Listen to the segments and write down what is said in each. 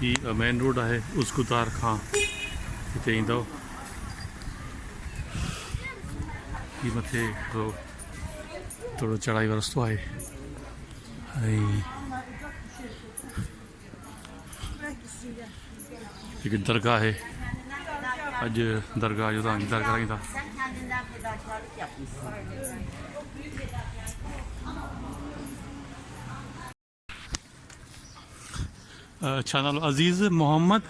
ही main road है उसकुतार खां हिते ईंदव। ही मथे थोड़ो चढ़ाई वारो रस्तो आहे ऐं हिकु दरगाह आहे। अॼु दरगाह जो तव्हां दीदार कराईंदा। छा नालो? अज़ीज़ मोहम्मद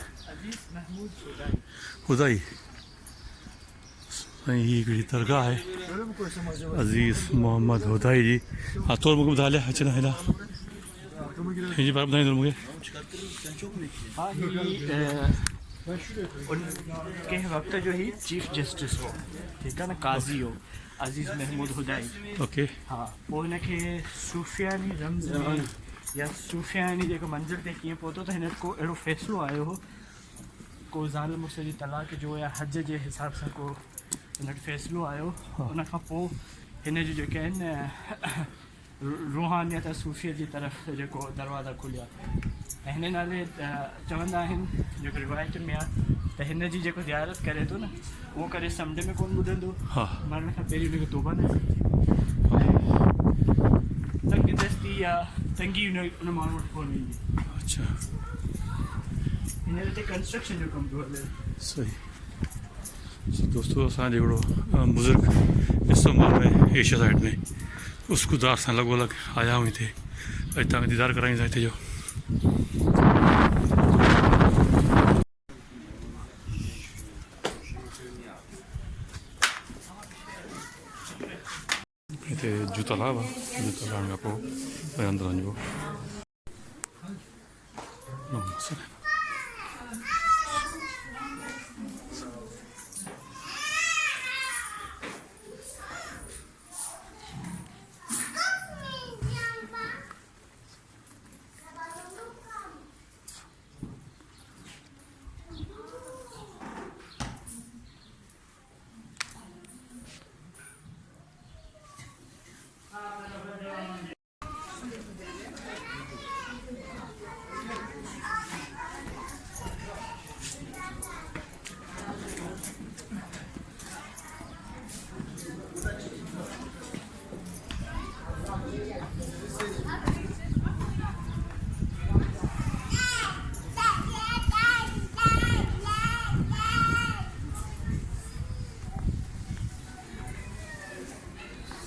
हुदाई। ऐं ही हिकिड़ी दरगाह आहे अज़ीज़ मोहम्मद हुदाई जी। हा थोरो मूंखे ॿुधाए हलिया अचनि हेॾा हिनजे बारे में ॿुधाईंदो मूंखे। हाँ उनके वक्त जो ही चीफ जस्टिस हो, ठीक है ना, काजी हो अजीज़ महमूद हुदाई। ओके। हाँ पोइ हिनखे सूफ़ियानी रम्ज़ में या सूफ़ियानी जेको मंज़िल ते कीअं पहुतो त हिन को अहिड़ो फ़ैसिलो आयो हो को ज़ाल मुड़ुस जी तलाक जो या हज जे हिसाब सां को हिनखे फ़ैसिलो आयो। उन खां पोइ हिन जो जेके आहिनि रूहानियत सूफ़ीअ जी तरफ़ जेको दरवाज़ा खुलिया ऐं हिन नाले चवंदा आहिनि जेको रिवायत में आहे त हिन जी जेको ज़ियारत करे थो न उहो करे समुंड में कोन ॿुधंदो। हा मरण खां पहिरीं हुनखे तौबा न थी तंग दस्ती या तंगी उन माण्हू वटि कोन ईंदी। अच्छा हिन ते कंस्ट्रक्शन जो कमु पियो हले। सही। दोस्तों असांजो हिकिड़ो बुज़ुर्ग इस्तेमाल में एशिया साइड में उसकुदार सां लॻोलॻि आया आहियूं हिते। अॼु तव्हांखे दीदार कराईंदा हिते जो। हिते जूता लाभ आहे, जूता लाहिण खां पोइ अंदरि वञिबो।